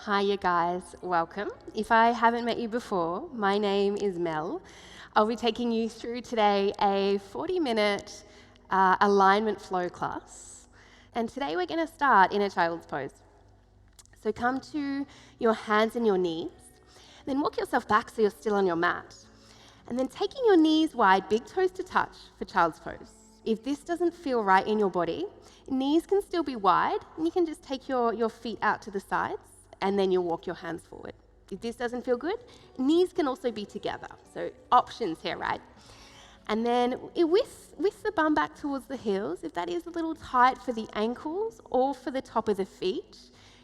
Hi, you guys. Welcome. If I haven't met you before, my name is Mel. I'll be taking you through today a 40-minute alignment flow class. And today we're going to start in a child's pose. So come to your hands and your knees, then walk yourself back so you're still on your mat. And then taking your knees wide, big toes to touch for child's pose. If this doesn't feel right in your body, knees can still be wide, and you can just take your feet out to the sides, and then you'll walk your hands forward. If this doesn't feel good, knees can also be together. So options here, right? And then with the bum back towards the heels, if that is a little tight for the ankles or for the top of the feet,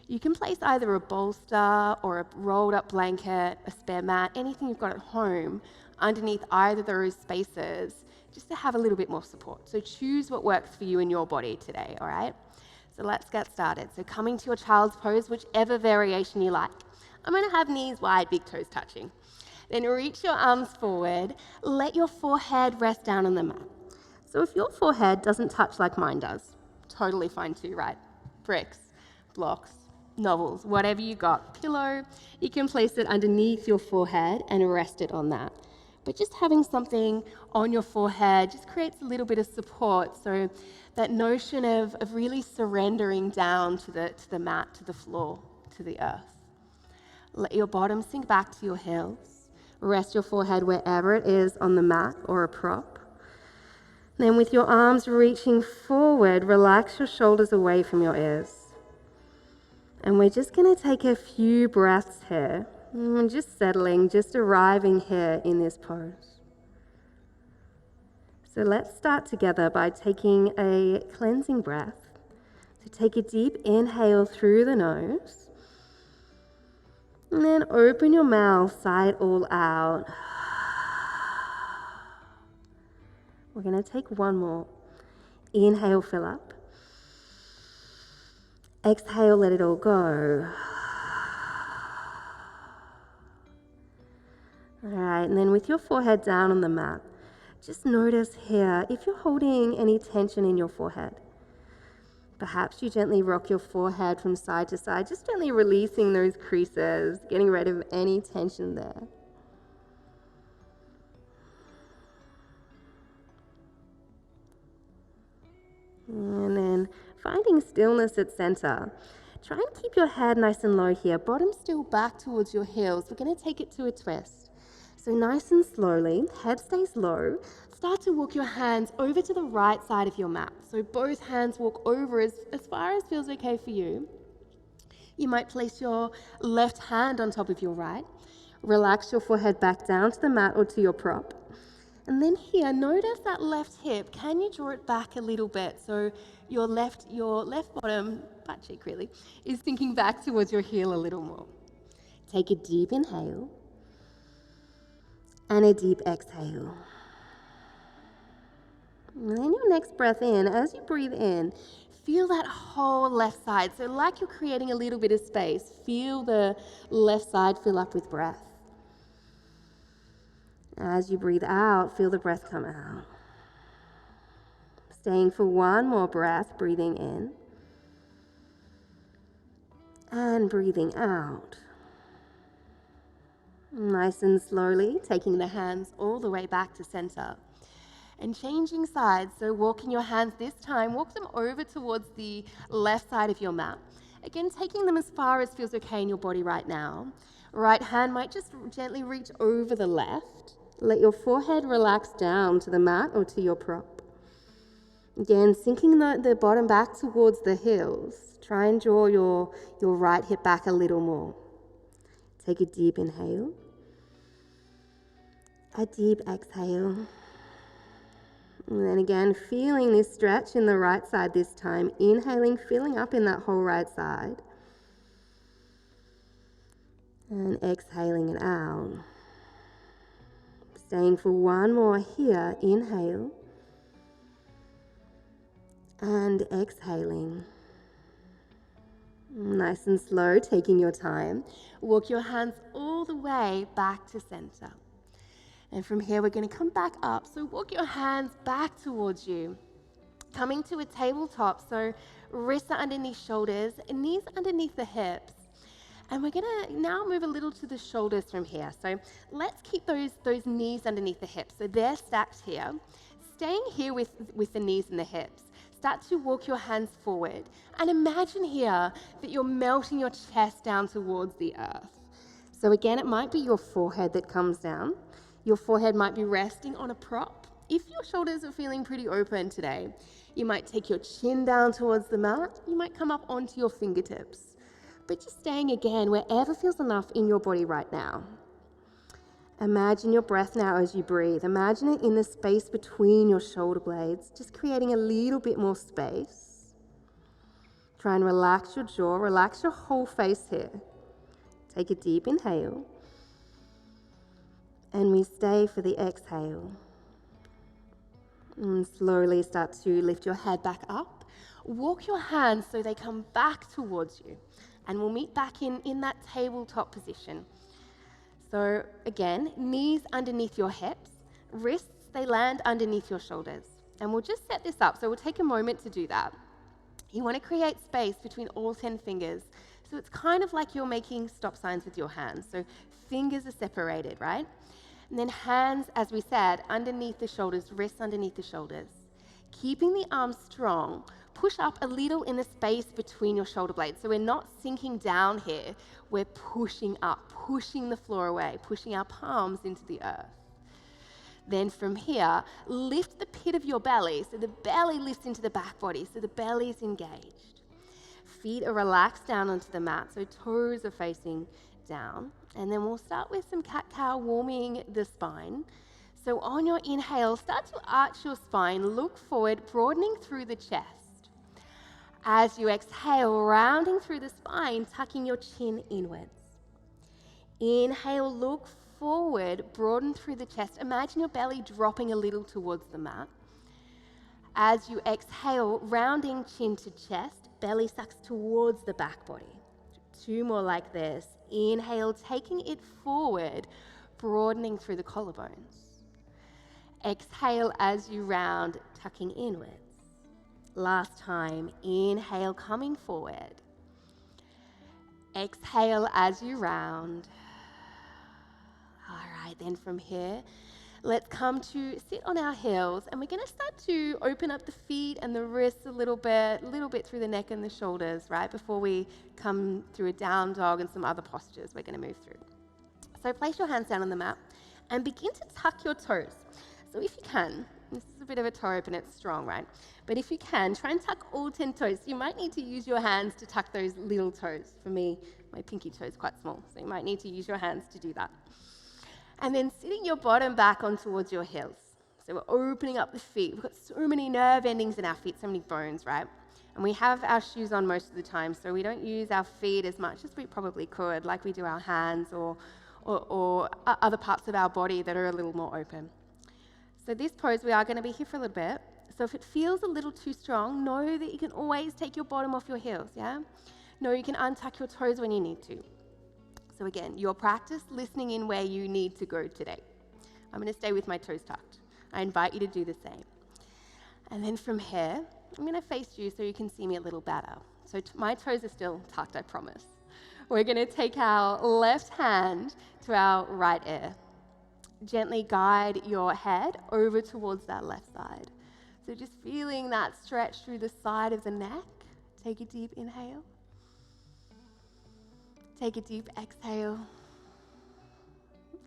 you can place either a bolster or a rolled up blanket, a spare mat, anything you've got at home underneath either of those spaces, just to have a little bit more support. So choose what works for you and your body today, all right? So let's get started. So coming to your child's pose, whichever variation you like. I'm going to have knees wide, big toes touching. Then reach your arms forward. Let your forehead rest down on the mat. So if your forehead doesn't touch like mine does, totally fine too, right? Bricks, blocks, novels, whatever you got, pillow, you can place it underneath your forehead and rest it on that. But just having something on your forehead just creates a little bit of support. So that notion of really surrendering down to the mat, to the floor, to the earth. Let your bottom sink back to your heels. Rest your forehead wherever it is on the mat or a prop. Then with your arms reaching forward, relax your shoulders away from your ears. And we're just going to take a few breaths here. Just settling, just arriving here in this pose. So let's start together by taking a cleansing breath. So take a deep inhale through the nose. And then open your mouth, sigh it all out. We're going to take one more. Inhale, fill up. Exhale, let it all go. All right, and then with your forehead down on the mat, just notice here if you're holding any tension in your forehead. Perhaps you gently rock your forehead from side to side, just gently releasing those creases, getting rid of any tension there. And then finding stillness at center. Try and keep your head nice and low here, bottom still back towards your heels. We're going to take it to a twist. So nice and slowly, head stays low. Start to walk your hands over to the right side of your mat. So both hands walk over as far as feels okay for you. You might place your left hand on top of your right. Relax your forehead back down to the mat or to your prop. And then here, notice that left hip. Can you draw it back a little bit so your left bottom, butt cheek really, is sinking back towards your heel a little more. Take a deep inhale. And a deep exhale. And then your next breath in, as you breathe in, feel that whole left side. So like you're creating a little bit of space, feel the left side fill up with breath. As you breathe out, feel the breath come out. Staying for one more breath, breathing in. And breathing out. Nice and slowly, taking the hands all the way back to center. And changing sides, so walking your hands this time, walk them over towards the left side of your mat. Again, taking them as far as feels okay in your body right now. Right hand might just gently reach over the left. Let your forehead relax down to the mat or to your prop. Again, sinking the bottom back towards the heels. Try and draw your right hip back a little more. Take a deep inhale, a deep exhale, and then again feeling this stretch in the right side this time, inhaling, filling up in that whole right side, and exhaling it out. Staying for one more here, inhale, and exhaling. Nice and slow, taking your time. Walk your hands all the way back to center. And from here, we're going to come back up. So walk your hands back towards you. Coming to a tabletop, so wrists are underneath shoulders, knees underneath the hips. And we're gonna now move a little to the shoulders from here. So let's keep those knees underneath the hips. So they're stacked here. Staying here with the knees and the hips. Start to walk your hands forward. And imagine here that you're melting your chest down towards the earth. So again, it might be your forehead that comes down. Your forehead might be resting on a prop. If your shoulders are feeling pretty open today, you might take your chin down towards the mat. You might come up onto your fingertips. But just staying again wherever feels enough in your body right now. Imagine your breath now as you breathe. Imagine it in the space between your shoulder blades, just creating a little bit more space. Try and relax your jaw, relax your whole face here. Take a deep inhale. And we stay for the exhale. And slowly start to lift your head back up. Walk your hands so they come back towards you. And we'll meet back in that tabletop position. So again, knees underneath your hips, wrists, they land underneath your shoulders. And we'll just set this up. So we'll take a moment to do that. You want to create space between all 10 fingers. So it's kind of like you're making stop signs with your hands. So fingers are separated, right? And then hands, as we said, underneath the shoulders, wrists underneath the shoulders. Keeping the arms strong, push up a little in the space between your shoulder blades. So we're not sinking down here, we're pushing up, pushing the floor away, pushing our palms into the earth. Then from here, lift the pit of your belly, so the belly lifts into the back body, so the belly is engaged. Feet are relaxed down onto the mat, so toes are facing down. And then we'll start with some cat-cow, warming the spine. So on your inhale, start to arch your spine, look forward, broadening through the chest. As you exhale, rounding through the spine, tucking your chin inwards. Inhale, look forward, broaden through the chest. Imagine your belly dropping a little towards the mat. As you exhale, rounding chin to chest, belly sucks towards the back body. 2 more like this. Inhale, taking it forward, broadening through the collarbones. Exhale as you round, tucking inwards. Last time, inhale, coming forward. Exhale as you round. All right, then from here, let's come to sit on our heels, and we're going to start to open up the feet and the wrists a little bit through the neck and the shoulders, right, before we come through a down dog and some other postures we're going to move through. So place your hands down on the mat and begin to tuck your toes. So if you can, this is a bit of a toe open, it's strong, right? But if you can, try and tuck all 10 toes. You might need to use your hands to tuck those little toes. For me, my pinky toe is quite small, so you might need to use your hands to do that. And then sitting your bottom back on towards your heels. So we're opening up the feet. We've got so many nerve endings in our feet, so many bones, right? And we have our shoes on most of the time, so we don't use our feet as much as we probably could, like we do our hands or other parts of our body that are a little more open. So this pose, we are going to be here for a little bit. So if it feels a little too strong, know that you can always take your bottom off your heels, yeah? Know you can untuck your toes when you need to. So again, your practice listening in where you need to go today. I'm going to stay with my toes tucked. I invite you to do the same. And then from here, I'm going to face you so you can see me a little better. So my toes are still tucked, I promise. We're going to take our left hand to our right ear. Gently guide your head over towards that left side. So just feeling that stretch through the side of the neck. Take a deep inhale. Take a deep exhale.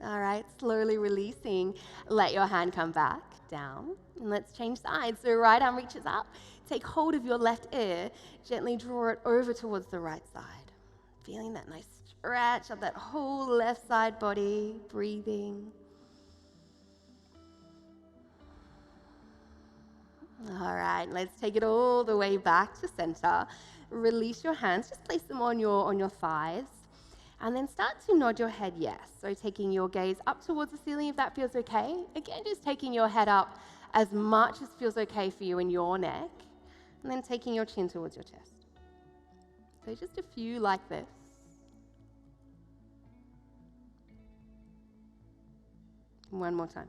All right, slowly releasing. Let your hand come back down. And let's change sides. So right arm reaches up. Take hold of your left ear. Gently draw it over towards the right side. Feeling that nice stretch of that whole left side body. Breathing. All right, let's take it all the way back to center. Release your hands. Just place them on your thighs. And then start to nod your head yes. So taking your gaze up towards the ceiling if that feels okay. Again, just taking your head up as much as feels okay for you in your neck. And then taking your chin towards your chest. So just a few like this. One more time.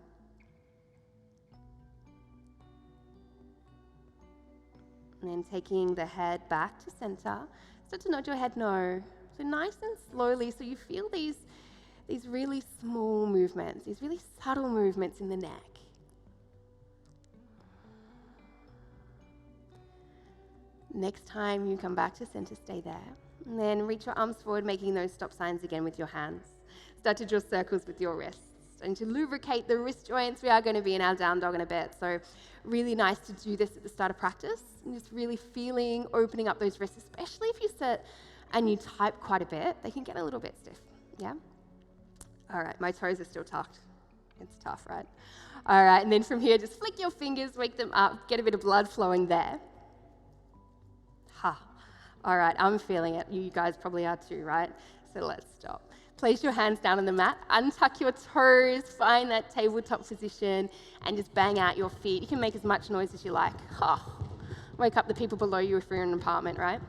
And then taking the head back to center. Start to nod your head no. So nice and slowly, so you feel these really small movements, these really subtle movements in the neck. Next time you come back to center, stay there. And then reach your arms forward, making those stop signs again with your hands. Start to draw circles with your wrists. And to lubricate the wrist joints, we are going to be in our down dog in a bit. So really nice to do this at the start of practice. And just really feeling, opening up those wrists, especially if you sit and you type quite a bit, they can get a little bit stiff, yeah? All right, my toes are still tucked. It's tough, right? All right, and then from here, just flick your fingers, wake them up, get a bit of blood flowing there. Ha. All right, I'm feeling it. You guys probably are too, right? So let's stop. Place your hands down on the mat, untuck your toes, find that tabletop position, and just bang out your feet. You can make as much noise as you like. Ha. Wake up the people below you if you're in an apartment, right?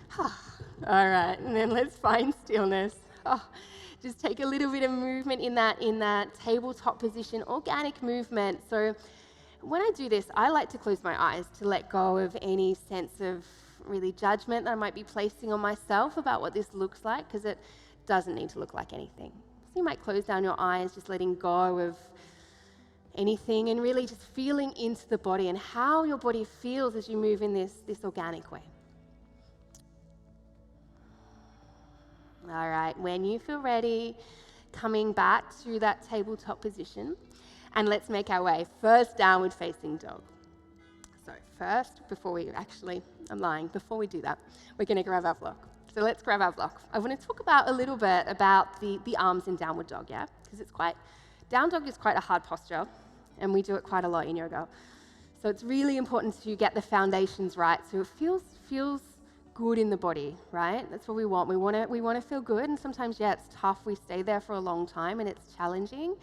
Ha. All right, and then let's find stillness. Oh, just take a little bit of movement in that tabletop position, organic movement. So when I do this, I like to close my eyes to let go of any sense of really judgment that I might be placing on myself about what this looks like, because it doesn't need to look like anything. So you might close down your eyes, just letting go of anything and really just feeling into the body and how your body feels as you move in this organic way. All right, when you feel ready, coming back to that tabletop position, and let's make our way first downward facing dog. So first, before we do that, we're going to grab our block. So let's grab our block. I want to talk about a little bit about the arms in downward dog, yeah? Because down dog is quite a hard posture, and we do it quite a lot in yoga. So it's really important to get the foundations right so it feels good in the body, right? That's what we want. We want to feel good, and sometimes, yeah, it's tough. We stay there for a long time, and it's challenging.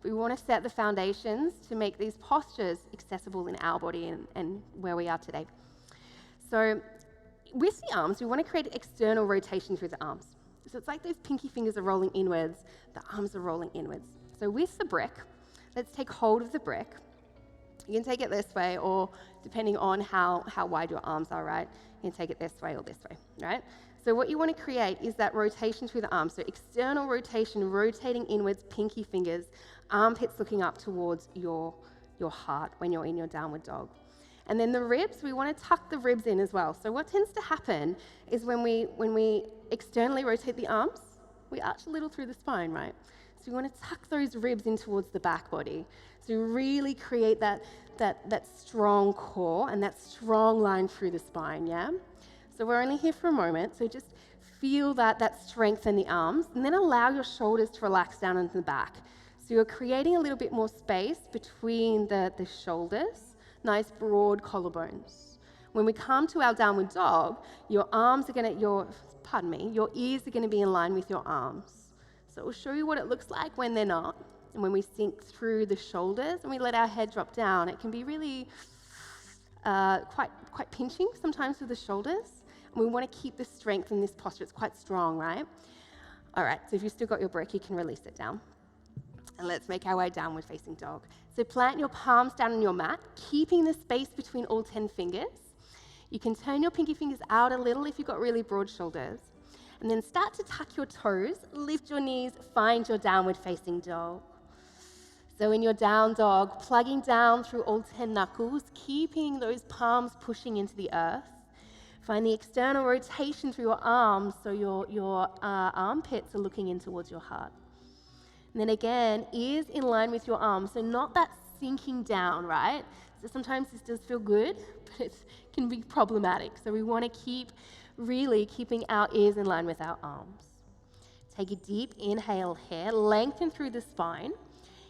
But we want to set the foundations to make these postures accessible in our body and where we are today. So with the arms, we want to create external rotation through the arms. So it's like those pinky fingers are rolling inwards, the arms are rolling inwards. So with the brick, let's take hold of the brick. You can take it this way, or depending on how wide your arms are, right? You can take it this way or this way, right? So what you want to create is that rotation through the arms. So external rotation, rotating inwards, pinky fingers, armpits looking up towards your heart when you're in your downward dog. And then the ribs, we want to tuck the ribs in as well. So what tends to happen is when we externally rotate the arms, we arch a little through the spine, right? So we want to tuck those ribs in towards the back body. So really create that strong core and that strong line through the spine, yeah? So we're only here for a moment, so just feel that strength in the arms, and then allow your shoulders to relax down into the back. So you're creating a little bit more space between the shoulders, nice broad collarbones. When we come to our downward dog, your ears are gonna be in line with your arms. So we'll show you what it looks like when they're not. And when we sink through the shoulders and we let our head drop down, it can be really quite pinching sometimes with the shoulders. And we want to keep the strength in this posture. It's quite strong, right? All right, so if you've still got your brick, you can release it down. And let's make our way downward facing dog. So plant your palms down on your mat, keeping the space between all 10 fingers. You can turn your pinky fingers out a little if you've got really broad shoulders. And then start to tuck your toes, lift your knees, find your downward facing dog. So in your down dog, plugging down through all 10 knuckles, keeping those palms pushing into the earth. Find the external rotation through your arms so your armpits are looking in towards your heart. And then again, ears in line with your arms, so not that sinking down, right? So sometimes this does feel good, but it can be problematic. So we want to keep really keeping our ears in line with our arms. Take a deep inhale here, lengthen through the spine.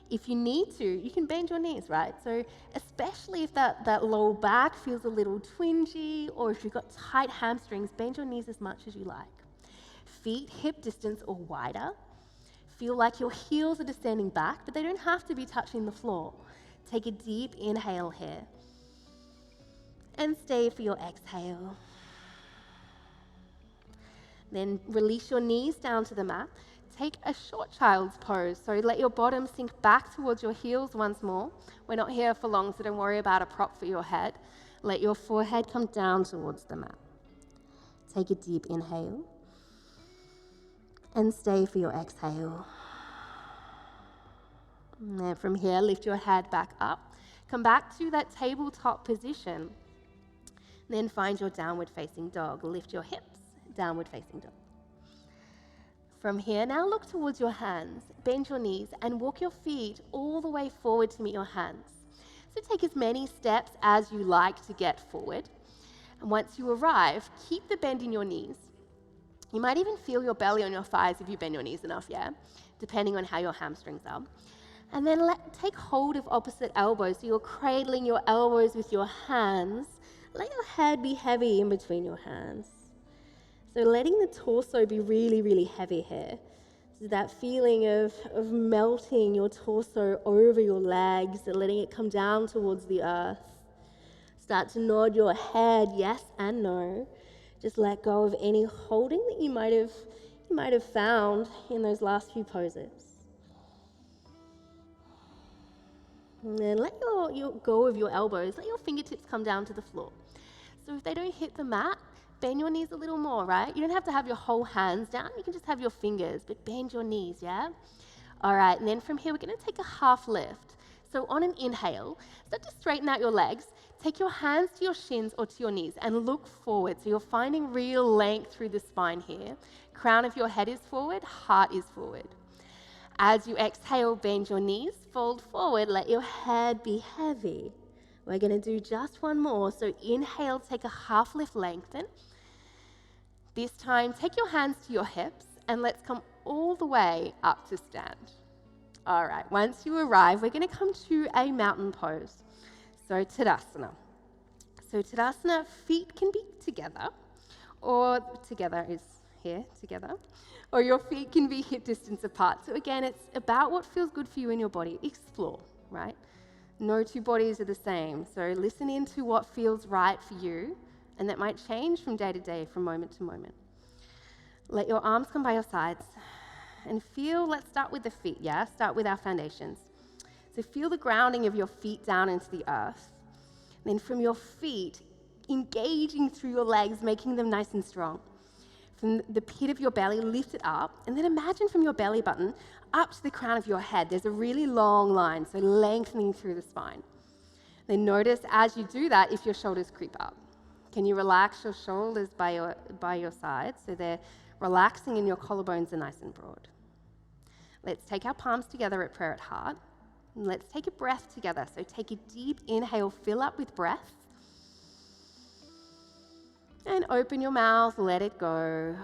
If you need to, you can bend your knees, right? So especially if that lower back feels a little twingy, or if you've got tight hamstrings, bend your knees as much as you like. Feet hip distance or wider. Feel like your heels are descending back, but they don't have to be touching the floor. Take a deep inhale here. And stay for your exhale. Then release your knees down to the mat. Take a short child's pose. So let your bottom sink back towards your heels once more. We're not here for long, so don't worry about a prop for your head. Let your forehead come down towards the mat. Take a deep inhale. And stay for your exhale. And then from here, lift your head back up. Come back to that tabletop position. Then find your downward facing dog. Lift your hips, downward facing dog. From here, now look towards your hands, bend your knees, and walk your feet all the way forward to meet your hands. So take as many steps as you like to get forward. And once you arrive, keep the bend in your knees. You might even feel your belly on your thighs if you bend your knees enough, yeah? Depending on how your hamstrings are. And then take hold of opposite elbows. So you're cradling your elbows with your hands. Let your head be heavy in between your hands. So letting the torso be really, really heavy here. So that feeling of melting your torso over your legs and letting it come down towards the earth. Start to nod your head, yes and no. Just let go of any holding that you might have found in those last few poses. And then let your go of your elbows. Let your fingertips come down to the floor. So if they don't hit the mat, bend your knees a little more, right? You don't have to have your whole hands down. You can just have your fingers, but bend your knees, yeah? All right, and then from here, we're going to take a half lift. So on an inhale, start to straighten out your legs. Take your hands to your shins or to your knees and look forward. So you're finding real length through the spine here. Crown of your head is forward, heart is forward. As you exhale, bend your knees, fold forward, let your head be heavy. We're going to do just one more. So inhale, take a half lift, lengthen. This time, take your hands to your hips and let's come all the way up to stand. All right, once you arrive, we're going to come to a mountain pose. So Tadasana. So Tadasana, feet can be together, or together is here, together, or your feet can be hip distance apart. So again, it's about what feels good for you in your body. Explore, right? No two bodies are the same. So listen into what feels right for you, and that might change from day to day, from moment to moment. Let your arms come by your sides and feel, let's start with the feet, yeah? Start with our foundations. So feel the grounding of your feet down into the earth. Then from your feet, engaging through your legs, making them nice and strong. From the pit of your belly, lift it up, and then imagine from your belly button up to the crown of your head. There's a really long line, so lengthening through the spine. Then notice as you do that if your shoulders creep up. Can you relax your shoulders by your sides so they're relaxing and your collarbones are nice and broad? Let's take our palms together at prayer at heart. And let's take a breath together. So take a deep inhale, fill up with breath. And open your mouth, let it go.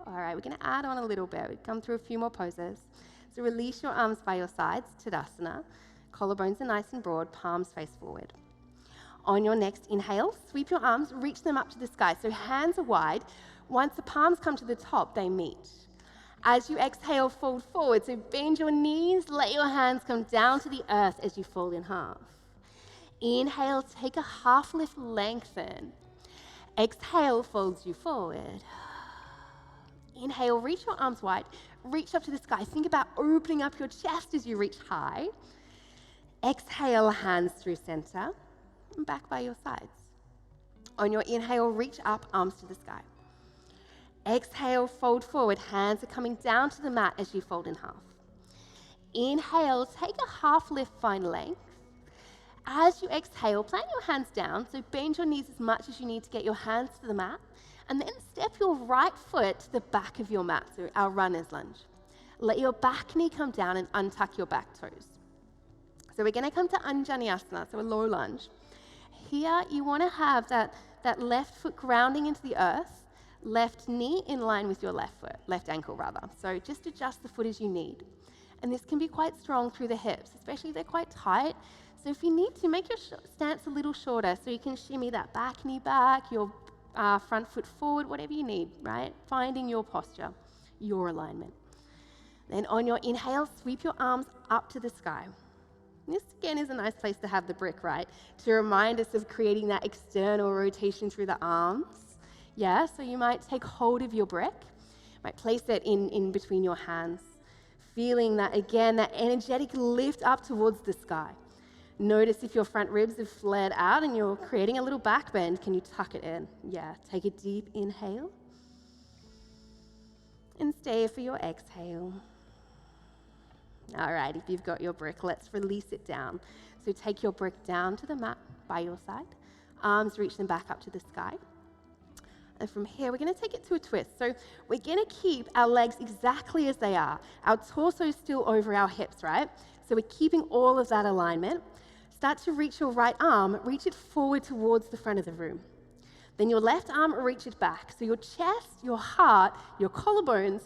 All right, we're going to add on a little bit. We've come through a few more poses. So release your arms by your sides, Tadasana. Collarbones are nice and broad, palms face forward. On your next inhale, sweep your arms, reach them up to the sky. So hands are wide. Once the palms come to the top, they meet. As you exhale, fold forward. So bend your knees, let your hands come down to the earth as you fold in half. Inhale, take a half lift, lengthen. Exhale, folds you forward. Inhale, reach your arms wide, reach up to the sky. Think about opening up your chest as you reach high. Exhale, hands through center and back by your sides. On your inhale, reach up, arms to the sky. Exhale, fold forward. Hands are coming down to the mat as you fold in half. Inhale, take a half lift, find length. As you exhale, plant your hands down, so bend your knees as much as you need to get your hands to the mat, and then step your right foot to the back of your mat, so our runner's lunge. Let your back knee come down and untuck your back toes. So we're going to come to Anjaneyasana, so a low lunge. Here, you want to have that left foot grounding into the earth, left knee in line with your left foot, left ankle rather. So just adjust the foot as you need. And this can be quite strong through the hips, especially if they're quite tight. So if you need to, make your stance a little shorter so you can shimmy that back knee back, your front foot forward, whatever you need, right? Finding your posture, your alignment. Then on your inhale, sweep your arms up to the sky. This again is a nice place to have the brick, right? To remind us of creating that external rotation through the arms. Yeah, so you might take hold of your brick, might place it in between your hands, feeling that again, that energetic lift up towards the sky. Notice if your front ribs have flared out and you're creating a little back bend, can you tuck it in? Yeah, take a deep inhale. And stay for your exhale. All right, if you've got your brick, let's release it down. So take your brick down to the mat by your side. Arms reach them back up to the sky. And from here, we're going to take it to a twist. So we're going to keep our legs exactly as they are. Our torso still over our hips, right? So we're keeping all of that alignment. Start to reach your right arm, reach it forward towards the front of the room. Then your left arm, reach it back. So your chest, your heart, your collarbones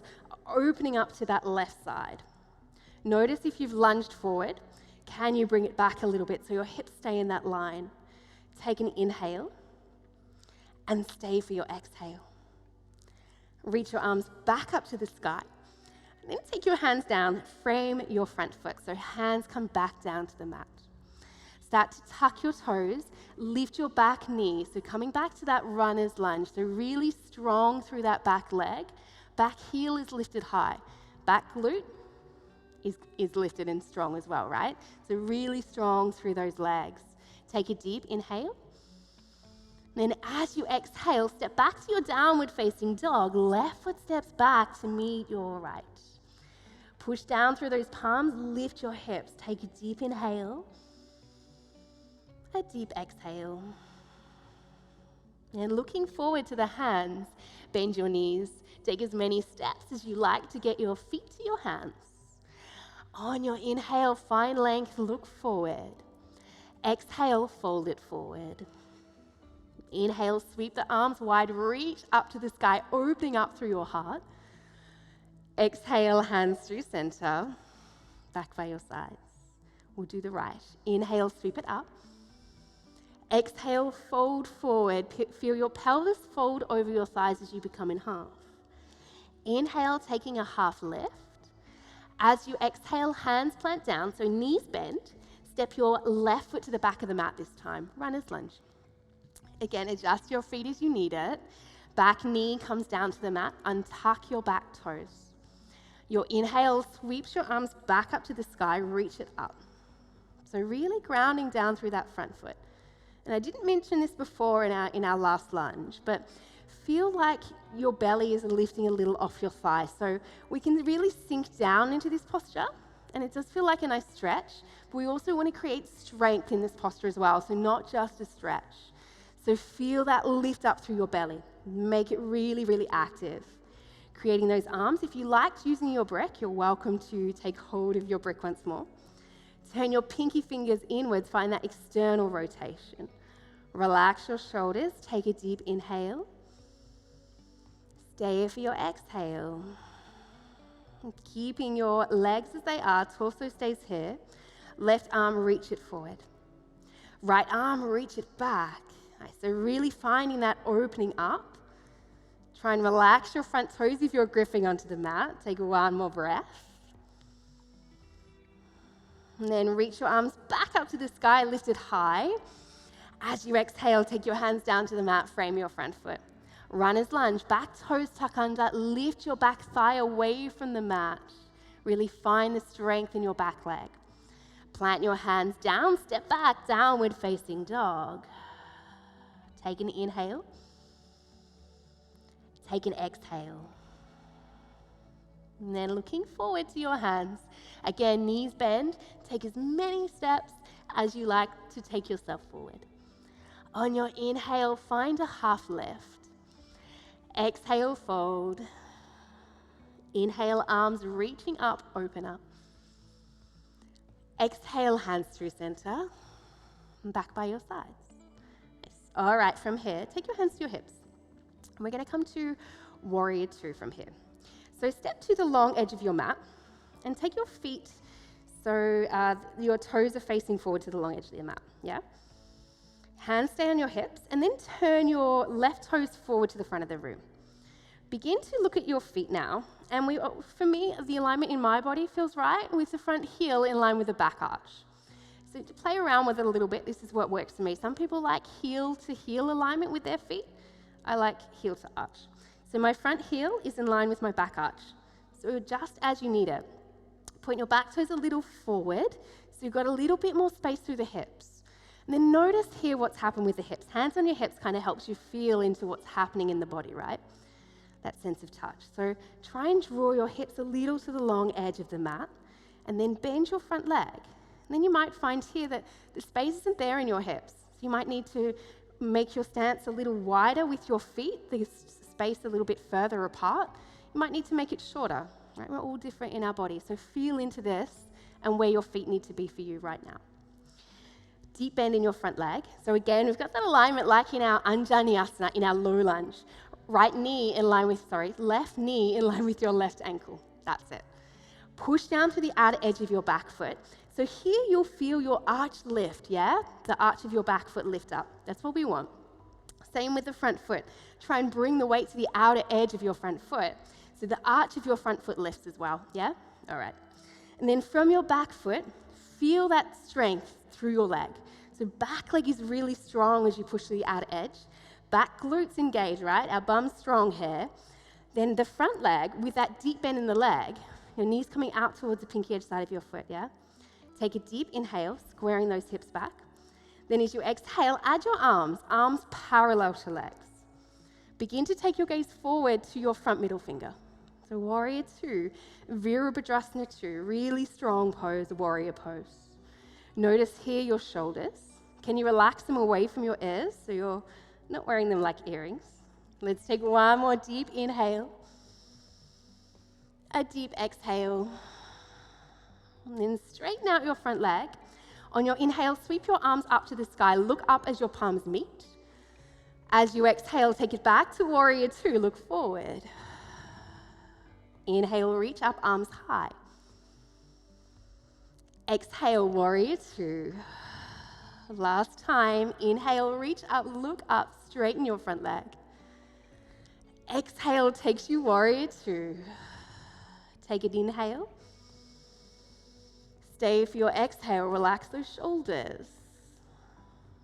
are opening up to that left side. Notice if you've lunged forward, can you bring it back a little bit so your hips stay in that line? Take an inhale and stay for your exhale. Reach your arms back up to the sky. And then take your hands down, frame your front foot. So hands come back down to the mat. Start to tuck your toes, lift your back knee. So coming back to that runner's lunge. So really strong through that back leg. Back heel is lifted high. Back glute is lifted and strong as well, right? So really strong through those legs. Take a deep inhale. Then as you exhale, step back to your downward facing dog. Left foot steps back to meet your right. Push down through those palms, lift your hips. Take a deep inhale, a deep exhale. And looking forward to the hands, bend your knees. Take as many steps as you like to get your feet to your hands. On your inhale, find length, look forward. Exhale, fold it forward. Inhale, sweep the arms wide, reach up to the sky, opening up through your heart. Exhale, hands through center, back by your sides. We'll do the right. Inhale, sweep it up. Exhale, fold forward. Feel your pelvis fold over your thighs as you become in half. Inhale, taking a half lift. As you exhale, hands plant down, so knees bend. Step your left foot to the back of the mat this time. Runner's lunge. Again, adjust your feet as you need it. Back knee comes down to the mat. Untuck your back toes. Your inhale sweeps your arms back up to the sky. Reach it up. So really grounding down through that front foot. And I didn't mention this before in our last lunge, but feel like your belly is lifting a little off your thigh. So we can really sink down into this posture. And it does feel like a nice stretch. But we also want to create strength in this posture as well. So not just a stretch. So feel that lift up through your belly. Make it really, really active. Creating those arms. If you liked using your brick, you're welcome to take hold of your brick once more. Turn your pinky fingers inwards. Find that external rotation. Relax your shoulders. Take a deep inhale. Stay for your exhale. Keeping your legs as they are. Torso stays here. Left arm, reach it forward. Right arm, reach it back. So really finding that opening up. Try and relax your front toes if you're gripping onto the mat. Take one more breath. And then reach your arms back up to the sky, lifted high. As you exhale, take your hands down to the mat, frame your front foot. Runner's lunge, back toes tuck under, lift your back thigh away from the mat. Really find the strength in your back leg. Plant your hands down, step back, downward facing dog. Take an inhale. Take an exhale. And then looking forward to your hands. Again, knees bend. Take as many steps as you like to take yourself forward. On your inhale, find a half lift. Exhale, fold. Inhale, arms reaching up, open up. Exhale, hands through center. And back by your sides. All right, from here, take your hands to your hips. And we're going to come to warrior two from here. So step to the long edge of your mat and take your feet so your toes are facing forward to the long edge of your mat, yeah? Hands stay on your hips and then turn your left toes forward to the front of the room. Begin to look at your feet now. And for me, the alignment in my body feels right with the front heel in line with the back arch. So to play around with it a little bit, this is what works for me. Some people like heel to heel alignment with their feet. I like heel to arch. So my front heel is in line with my back arch. So just as you need it. Point your back toes a little forward, so you've got a little bit more space through the hips. And then notice here what's happened with the hips. Hands on your hips kind of helps you feel into what's happening in the body, right? that sense of touch. So try and draw your hips a little to the long edge of the mat, and then bend your front leg. And then you might find here that the space isn't there in your hips. So you might need to make your stance a little wider with your feet, the space a little bit further apart. You might need to make it shorter, right? We're all different in our body, so feel into this and where your feet need to be for you right now. Deep bend in your front leg. So again, we've got that alignment like in our Anjaneyasana, in our low lunge. Left knee in line with your left ankle. That's it. Push down to the outer edge of your back foot. So here you'll feel your arch lift, yeah? The arch of your back foot lift up. That's what we want. Same with the front foot. Try and bring the weight to the outer edge of your front foot. So the arch of your front foot lifts as well, yeah? All right. And then from your back foot, feel that strength through your leg. So back leg is really strong as you push to the outer edge. Back glutes engage, right? Our bum's strong here. Then the front leg, with that deep bend in the leg, your knees coming out towards the pinky edge side of your foot, yeah? Take a deep inhale, squaring those hips back. Then as you exhale, add your arms parallel to legs. Begin to take your gaze forward to your front middle finger. So warrior two, Virabhadrasana 2, really strong pose, warrior pose. Notice here your shoulders. Can you relax them away from your ears so you're not wearing them like earrings? Let's take one more deep inhale. A deep exhale. And then straighten out your front leg. On your inhale, sweep your arms up to the sky. Look up as your palms meet. As you exhale, take it back to warrior two. Look forward. Inhale, reach up, arms high. Exhale, warrior two. Last time, inhale, reach up, look up, straighten your front leg. Exhale takes you warrior two. Take an inhale. Stay for your exhale, relax those shoulders.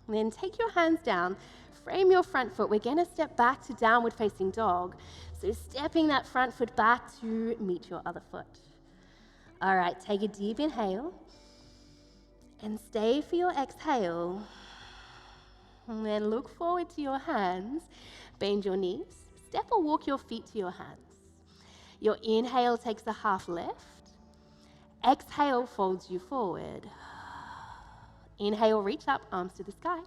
And then take your hands down, frame your front foot. We're gonna step back to downward facing dog. So stepping that front foot back to meet your other foot. All right, take a deep inhale. And stay for your exhale. And then look forward to your hands. Bend your knees. Step or walk your feet to your hands. Your inhale takes a half lift. Exhale folds you forward. Inhale, reach up, arms to the sky.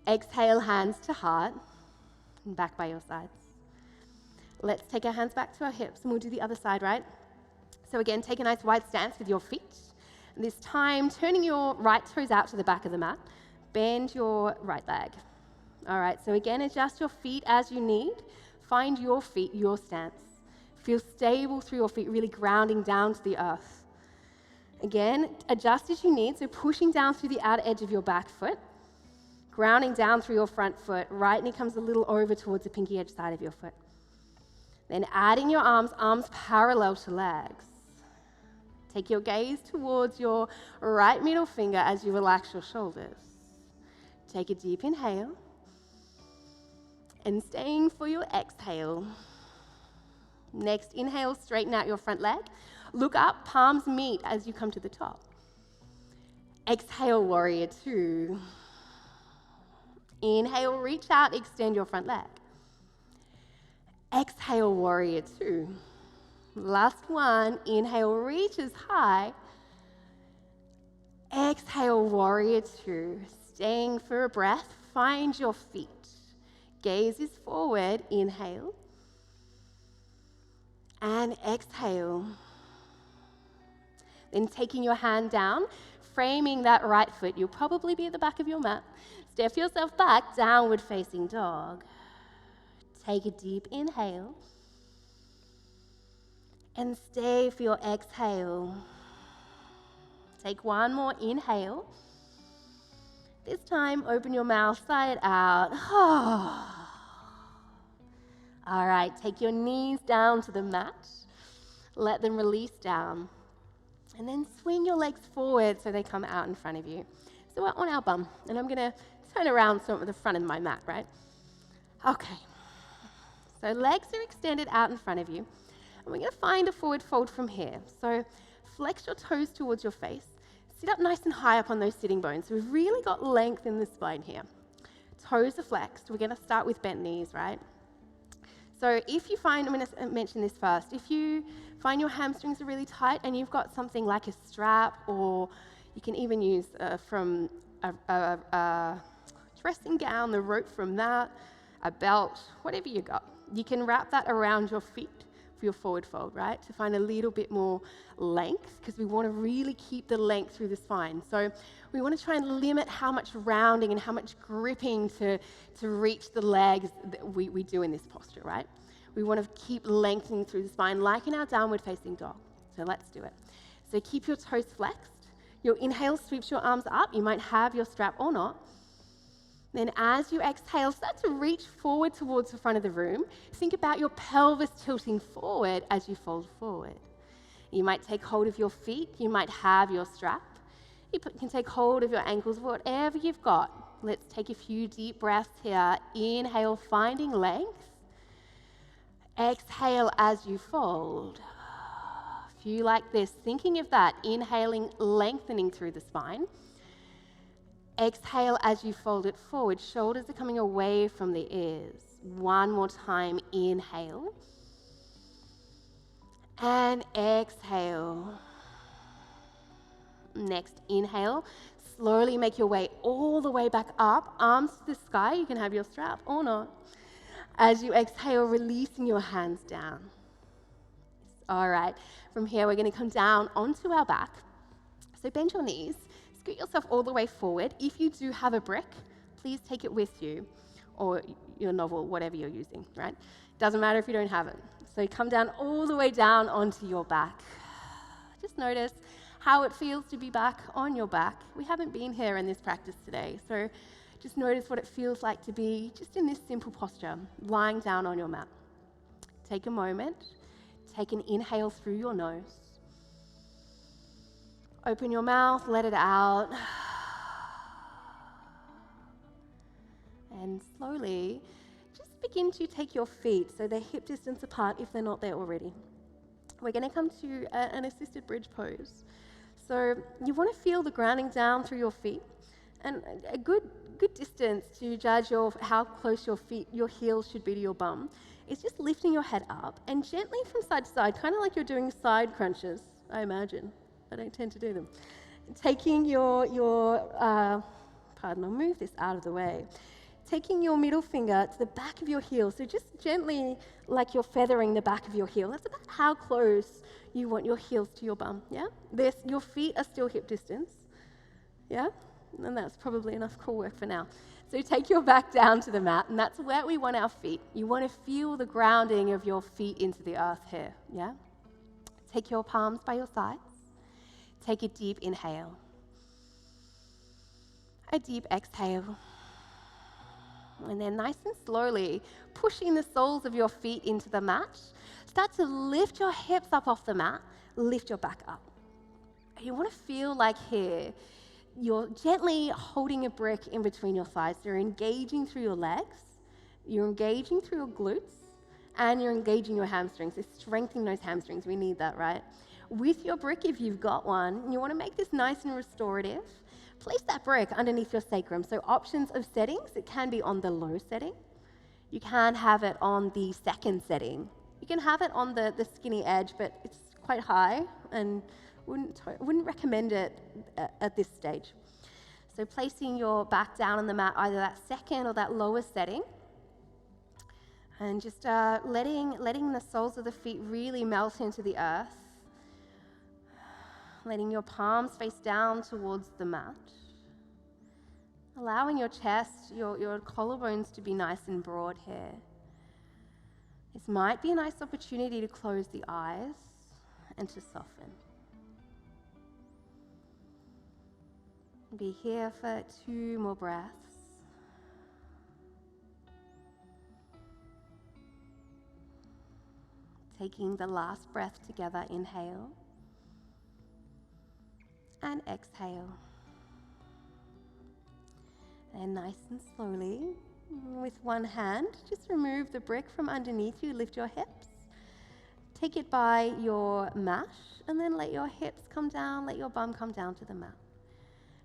Exhale, hands to heart. And back by your sides. Let's take our hands back to our hips and we'll do the other side, right? So again, take a nice wide stance with your feet. This time, turning your right toes out to the back of the mat. Bend your right leg. All right, so again, adjust your feet as you need. Find your feet, your stance. Feel stable through your feet, really grounding down to the earth. Again, adjust as you need, so pushing down through the outer edge of your back foot, grounding down through your front foot. Right knee comes a little over towards the pinky edge side of your foot. Then adding your arms parallel to legs. Take your gaze towards your right middle finger as you relax your shoulders. Take a deep inhale. And staying for your exhale. Next inhale, straighten out your front leg. Look up, palms meet as you come to the top. Exhale, warrior two. Inhale, reach out, extend your front leg. Exhale, warrior two. Last one, inhale, reach as high. Exhale, warrior two. Staying for a breath, find your feet. Gaze is forward, inhale. And exhale. Then taking your hand down, framing that right foot. You'll probably be at the back of your mat. Step yourself back, downward facing dog. Take a deep inhale. And stay for your exhale. Take one more inhale. This time, open your mouth, sigh it out. All right, take your knees down to the mat. Let them release down. And then swing your legs forward so they come out in front of you. So we're on our bum, and I'm gonna turn around so I'm at the front of my mat, right? Okay. So legs are extended out in front of you. And we're gonna find a forward fold from here. So flex your toes towards your face. Sit up nice and high up on those sitting bones. So we've really got length in the spine here. Toes are flexed. We're gonna start with bent knees, right? So if you find, I'm going to mention this first, if you find your hamstrings are really tight and you've got something like a strap, or you can even use from a dressing gown, the rope from that, a belt, whatever you got, you can wrap that around your feet for your forward fold, right? To find a little bit more length, because we want to really keep the length through the spine. So we want to try and limit how much rounding and how much gripping to reach the legs that we do in this posture, right? We want to keep lengthening through the spine like in our downward facing dog. So let's do it. So keep your toes flexed. Your inhale sweeps your arms up. You might have your strap or not. Then as you exhale, start to reach forward towards the front of the room. Think about your pelvis tilting forward as you fold forward. You might take hold of your feet. You might have your strap. You can take hold of your ankles, whatever you've got. Let's take a few deep breaths here. Inhale, finding length. Exhale as you fold. A few like this, thinking of that. Inhaling, lengthening through the spine. Exhale as you fold it forward. Shoulders are coming away from the ears. One more time, inhale. And exhale. Next, inhale. Slowly make your way all the way back up. Arms to the sky. You can have your strap or not. As you exhale, releasing your hands down. All right. From here, we're going to come down onto our back. So bend your knees. Scoot yourself all the way forward. If you do have a brick, please take it with you, or your novel, whatever you're using, right? Doesn't matter if you don't have it. So come down all the way down onto your back. Just notice how it feels to be back on your back. We haven't been here in this practice today, so just notice what it feels like to be just in this simple posture, lying down on your mat. Take a moment. Take an inhale through your nose. Open your mouth, let it out. And slowly, just begin to take your feet so they're hip distance apart if they're not there already. We're going to come to an assisted bridge pose. So you want to feel the grounding down through your feet, and a good distance to judge how close your heels should be to your bum is just lifting your head up and gently from side to side, kind of like you're doing side crunches, I imagine. I don't tend to do them. Taking I'll move this out of the way. Taking your middle finger to the back of your heel. So just gently, like you're feathering the back of your heel. That's about how close you want your heels to your bum, yeah? Your feet are still hip distance, yeah? And that's probably enough core work for now. So take your back down to the mat, and that's where we want our feet. You want to feel the grounding of your feet into the earth here, yeah? Take your palms by your sides. Take a deep inhale. A deep exhale. And then nice and slowly, pushing the soles of your feet into the mat, start to lift your hips up off the mat, lift your back up. You want to feel like here, you're gently holding a brick in between your thighs. You're engaging through your legs, you're engaging through your glutes, and you're engaging your hamstrings. So strengthening those hamstrings, we need that, right? With your brick, if you've got one, you want to make this nice and restorative. Place that brick underneath your sacrum. So options of settings, it can be on the low setting. You can have it on the second setting. You can have it on the skinny edge, but it's quite high and wouldn't recommend it at this stage. So placing your back down on the mat, either that second or that lower setting, and just letting the soles of the feet really melt into the earth. Letting your palms face down towards the mat. Allowing your chest, your collarbones to be nice and broad here. This might be a nice opportunity to close the eyes and to soften. Be here for 2 more breaths. Taking the last breath together, inhale. And exhale. And nice and slowly, with one hand, just remove the brick from underneath you, lift your hips. Take it by your mat, and then let your hips come down, let your bum come down to the mat.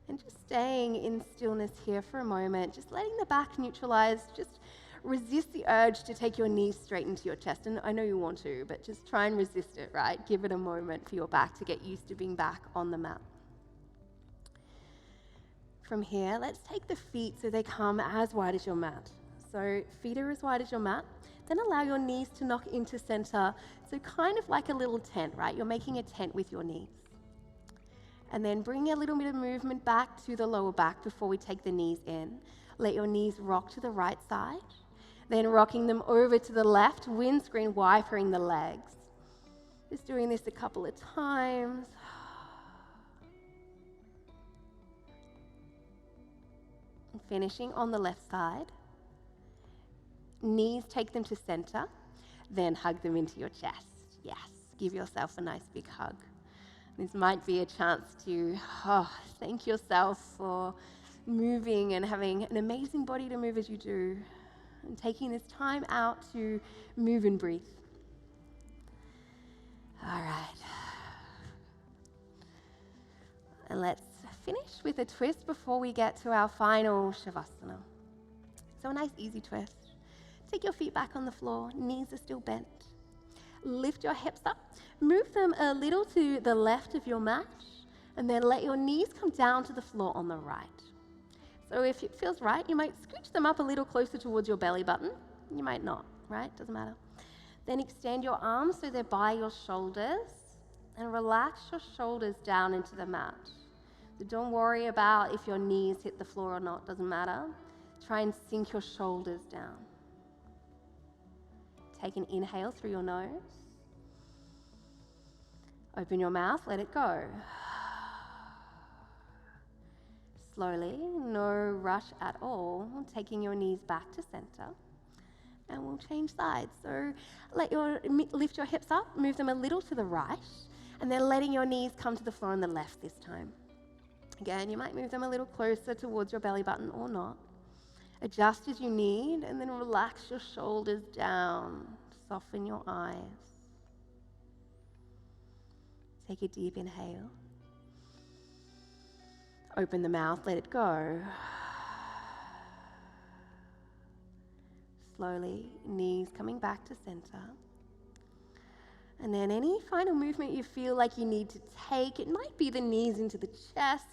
And just staying in stillness here for a moment, just letting the back neutralize, just resist the urge to take your knees straight into your chest. And I know you want to, but just try and resist it, right? Give it a moment for your back to get used to being back on the mat. From here, let's take the feet so they come as wide as your mat. So feet are as wide as your mat. Then allow your knees to knock into center. So kind of like a little tent, right? You're making a tent with your knees. And then bring a little bit of movement back to the lower back before we take the knees in. Let your knees rock to the right side. Then rocking them over to the left, windscreen wipering the legs. Just doing this a couple of times. And finishing on the left side. Knees, take them to center. Then hug them into your chest. Yes, give yourself a nice big hug. This might be a chance to thank yourself for moving and having an amazing body to move as you do, and taking this time out to move and breathe. All right. And let's finish with a twist before we get to our final Shavasana. So a nice easy twist. Take your feet back on the floor, knees are still bent. Lift your hips up, move them a little to the left of your mat, and then let your knees come down to the floor on the right. So if it feels right, you might scooch them up a little closer towards your belly button. You might not, right? Doesn't matter. Then extend your arms so they're by your shoulders, and relax your shoulders down into the mat. So don't worry about if your knees hit the floor or not, doesn't matter. Try and sink your shoulders down. Take an inhale through your nose. Open your mouth, let it go. Slowly, no rush at all, taking your knees back to center. And we'll change sides. So lift your hips up, move them a little to the right, and then letting your knees come to the floor on the left this time. Again, you might move them a little closer towards your belly button or not. Adjust as you need, and then relax your shoulders down. Soften your eyes. Take a deep inhale. Open the mouth, let it go. Slowly, knees coming back to center. And then any final movement you feel like you need to take, it might be the knees into the chest.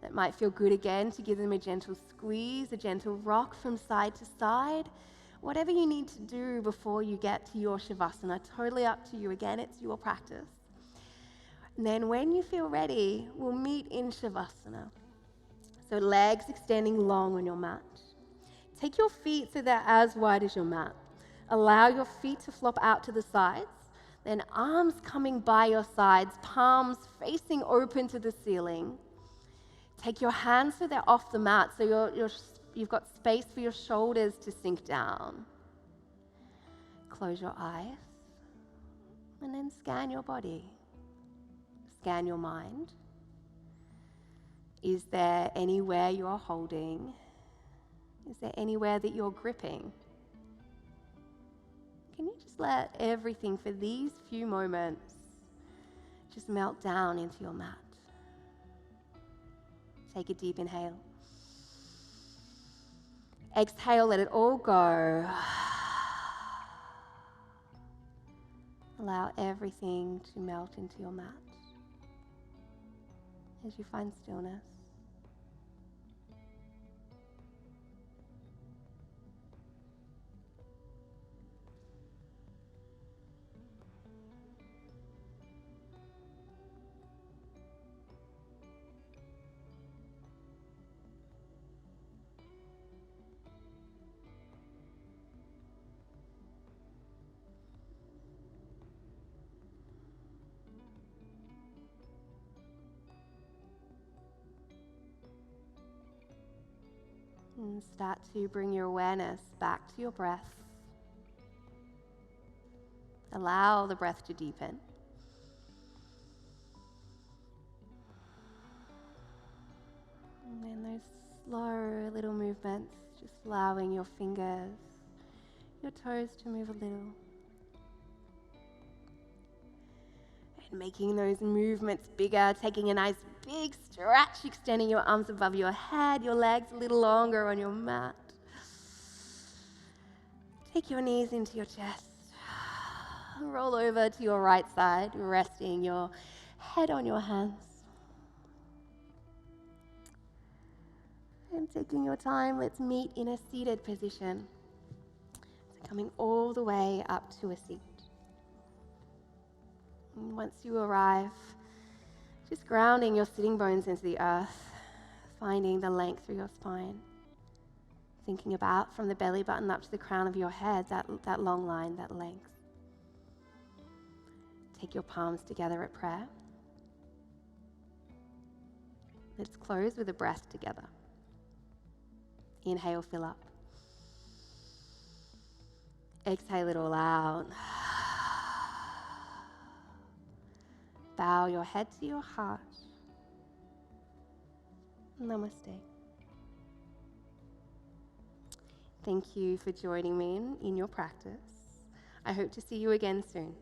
That might feel good again to give them a gentle squeeze, a gentle rock from side to side. Whatever you need to do before you get to your Shavasana, totally up to you. Again, it's your practice. And then when you feel ready, we'll meet in Shavasana. So legs extending long on your mat. Take your feet so they're as wide as your mat. Allow your feet to flop out to the sides. Then arms coming by your sides, palms facing open to the ceiling. Take your hands so they're off the mat, so you've got space for your shoulders to sink down. Close your eyes, and then scan your body. Scan your mind. Is there anywhere you're holding? Is there anywhere that you're gripping? Can you just let everything for these few moments just melt down into your mat? Take a deep inhale. Exhale, let it all go. Allow everything to melt into your mat as you find stillness. And start to bring your awareness back to your breath. Allow the breath to deepen. And then those slow little movements, just allowing your fingers, your toes to move a little. And making those movements bigger, taking a nice big stretch, extending your arms above your head, your legs a little longer on your mat. Take your knees into your chest. Roll over to your right side, resting your head on your hands. And taking your time, let's meet in a seated position. So coming all the way up to a seat. And once you arrive, just grounding your sitting bones into the earth, finding the length through your spine. Thinking about from the belly button up to the crown of your head, that long line, that length. Take your palms together at prayer. Let's close with a breath together. Inhale, fill up. Exhale it all out. Bow your head to your heart. Namaste. Thank you for joining me in your practice. I hope to see you again soon.